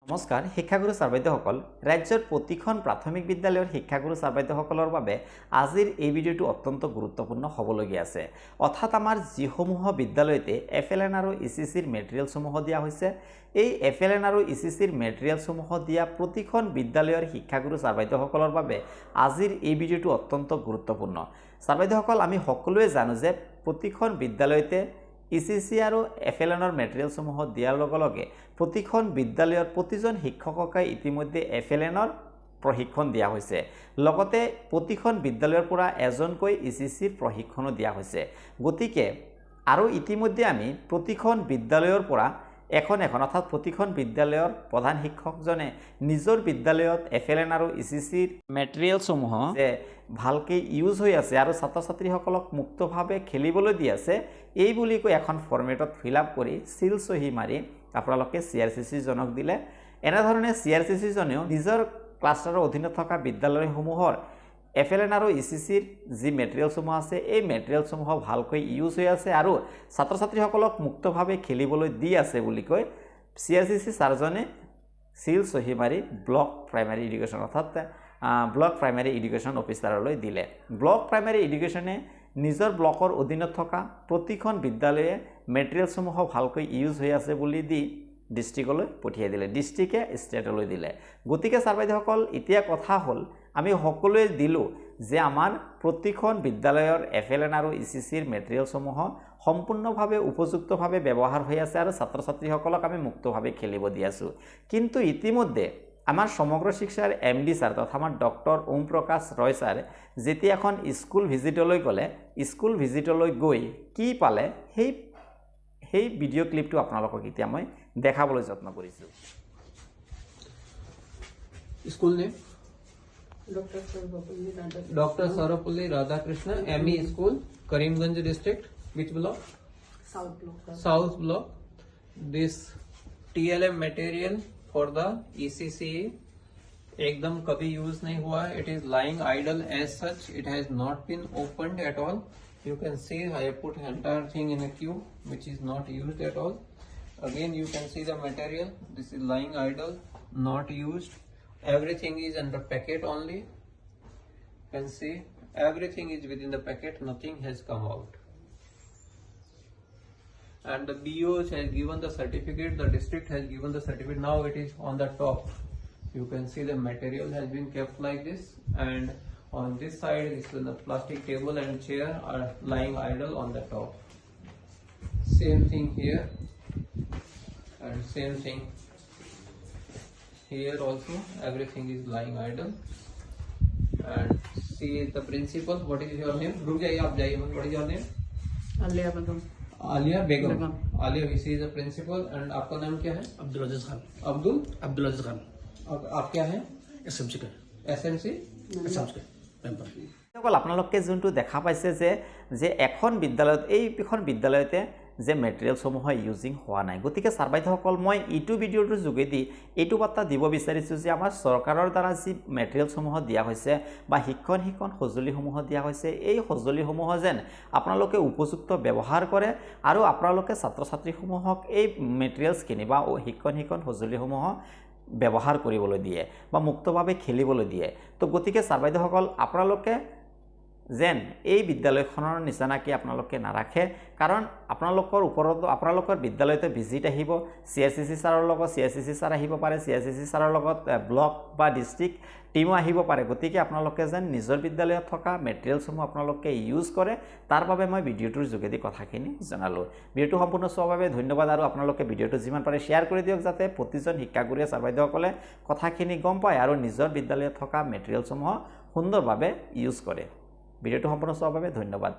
নমস্কাৰ শিক্ষাগুৰু ছাৰ বাইদেউসকল ৰাজ্যৰ প্ৰতিখন প্ৰাথমিক বিদ্যালয়ৰ শিক্ষাগুৰু ছাৰ বাইদেউসকলৰ বাবে আজিৰ এই ভিডিঅ'টো অত্যন্ত গুৰুত্বপূৰ্ণ হ'বলগীয়া আছে অৰ্থাৎ আমাৰ যিসমূহ বিদ্যালয়তে এফএলএন আৰু ইসিসিৰ মেটেৰিয়েলসমূহ দিয়া হৈছে এই এফএলএন আৰু ইসিসিৰ মেটেৰিয়েলসমূহ দিয়া প্ৰতিখন বিদ্যালয়ৰ শিক্ষাগুৰু ছাৰ বাইদেউসকলৰ বাবে আজিৰ এই ভিডিঅ'টো অত্যন্ত গুৰুত্বপূৰ্ণ ছাৰ বাইদেউসকল আমি সকলোৱে জানো যে প্ৰতিখন বিদ্যালয়তে ইসিসি আৰু এফএলএনৰ মেটেৰিয়েলসমূহ দিয়াৰ লগে লগে প্ৰতিখন বিদ্যালয়ৰ প্ৰতিজন শিক্ষককে ইতিমধ্যে এফএলএনৰ প্ৰশিক্ষণ দিয়া হৈছে লগতে প্ৰতিখন বিদ্যালয়ৰ পৰা এজনকৈ ইসিসিৰ প্ৰশিক্ষণো দিয়া হৈছে গতিকে আৰু ইতিমধ্যে আমি প্ৰতিখন বিদ্যালয়ৰ পৰা এখন অৰ্থাৎ প্ৰতিখন বিদ্যালয়ৰ প্ৰধান শিক্ষকজনে নিজৰ বিদ্যালয়ত এফএলএন আৰু ইসিসিৰ মেটেৰিয়েলসমূহ যে ভালকে ইউজ হৈ আছে আৰু ছাত্ৰ ছাত্ৰীসকলক মুক্তভাৱে খেলিবলৈ দি আছে এই বুলি কৈ এখন ফৰ্মেটত ফিল আপ কৰি সিল সহি মাৰি আপোনালোকে সিআৰসিসি জনক দিলে এনে ধৰণে সিআৰসিসি জনেও নিজৰ ক্লাষ্টাৰৰ অধীনত থকা বিদ্যালয়সমূহৰ এফএলএন আৰু ইসিসিৰ যি মেটেৰিয়েলসমূহ আছে এই মেটেৰিয়েলসমূহ ভালকৈ ইউজ হৈ আছে আৰু ছাত্ৰ ছাত্ৰীসকলক মুক্তভাৱে খেলিবলৈ দি আছে বুলি কৈ সিআৰসিসি ছাৰজনে সিল সহি মাৰি ব্লক প্ৰাইমাৰী এডুকেশ্যন অৰ্থাৎ ব্লক প্ৰাইমাৰী এডুকেশ্যন অফিচাৰলৈ দিলে ব্লক প্ৰাইমাৰী এডুকেশ্যনে নিজৰ ব্লকৰ অধীনত থকা প্ৰতিখন বিদ্যালয়ে মেটেৰিয়েলসমূহ ভালকৈ ইউজ হৈ আছে বুলি দি ডিস্ট্ৰিক্টলৈ পঠিয়াই দিলে ডিস্ট্ৰিক্টে ষ্টেটলৈ দিলে গতিকে ছাৰ বাইদেউসকল এতিয়া কথা হ'ল আমি সকলোৱে দিলো যে আমাৰ প্ৰতিখন বিদ্যালয়ৰ এফএলএন আৰু ইসিসিৰ মেটেৰিয়েলসমূহ সম্পূৰ্ণভাৱে উপযুক্তভাৱে ব্যৱহাৰ হৈ আছে আৰু ছাত্ৰ ছাত্ৰীসকলক আমি মুক্তভাৱে খেলিব দি আছো কিন্তু ইতিমধ্যে আমাৰ সমগ্ৰ শিক্ষাৰ এমডি ছাৰ তথা আমাৰ ডক্টৰ ওম প্ৰকাশ ৰয় ছাৰ যেতিয়া এখন স্কুল ভিজিটলৈ গ'লে স্কুল ভিজিটলৈ গৈ কি পালে সেই ভিডিঅ' ক্লিপটো আপোনালোকক এতিয়া মই দেখাবলৈ যত্ন কৰিছো school name doctor Sarvepalli Radhakrishna ME school Karimganj district which block south block this TLM material for the ECC एकदम कभी यूज नहीं हुआ है it is lying idle as such it has not been opened at all you can see I have put entire thing in a queue which is not used at all again you can see the material this is lying idle not used everything is under packet only you can see everything is within the packet nothing has come out and the BOs has given the certificate the district has given the certificate now it is on the top you can see the material has been kept like this and on this side this is the plastic table and chair are lying idle on the top same thing here and same thing here also everything is lying idle and see the principal what is your name रुक जाइए आप जाइए what is your name Alia Begum Alia Begum Alia she is the principal and आपका नाम क्या है अब्दुल अजीज खान अब्दुल अजीज खान आप क्या है एसएमसी का एसएमसी मेंबर অকল আপোনালোকে যোনটো দেখা পাইছে যে এখন বিদ্যালয়ত এইখন বিদ্যালয়তে যে মেটেৰিয়েলসমূহ ইউজিং হোৱা নাই গতিকে ছাৰ বাইদেউসকল মই ইটো ভিডিঅ'টোৰ যোগেদি এইটো বাৰ্তা দিব বিচাৰিছোঁ যে আমাৰ চৰকাৰৰ দ্বাৰা যি মেটেৰিয়েলসমূহ দিয়া হৈছে বা শিক্ষণ সঁজুলিসমূহ দিয়া হৈছে এই সঁজুলিসমূহ যেন আপোনালোকে উপযুক্ত ব্যৱহাৰ কৰে আৰু আপোনালোকে ছাত্ৰ ছাত্ৰীসমূহক এই মেটেৰিয়েলছখিনি বা শিক্ষণ সঁজুলিসমূহ ব্যৱহাৰ কৰিবলৈ দিয়ে বা মুক্তভাৱে খেলিবলৈ দিয়ে তো গতিকে ছাৰ বাইদেউসকল আপোনালোকে যেন এই বিদ্যালয়খনৰ নিচানাকি আপোনালোকে নাৰাখে কাৰণ আপোনালোকৰ ওপৰত আপোনালোকৰ বিদ্যালয়তে ভিজিট আহিব সিআৰসিসি ছাৰৰ লগত সিআৰসিসি ছাৰ আহিব পাৰে সিআৰসিসি ছাৰৰ লগত ব্লক বা ডিস্ট্ৰিক্ট টিমো আহিব পাৰে গতিকে আপোনালোকে যেন নিজৰ বিদ্যালয়ত থকা মেটেৰিয়েলসমূহ আপোনালোকে ইউজ কৰে তাৰ বাবে মই ভিডিঅ'টোৰ যোগেদি কথাখিনি জনালোঁ ভিডিঅ'টো সম্পূৰ্ণ চোৱাৰ বাবে ধন্যবাদ আৰু আপোনালোকে ভিডিঅ'টো যিমান পাৰে শ্বেয়াৰ কৰি দিয়ক যাতে প্ৰতিজন শিক্ষাগুৰুৱে ছাৰ বাইদেউসকলে কথাখিনি গম পায় আৰু নিজৰ বিদ্যালয়ত থকা মেটেৰিয়েলসমূহ সুন্দৰভাৱে ইউজ কৰে ভিডিঅ'টো সম্পূৰ্ণ চোৱাৰ বাবে ধন্যবাদ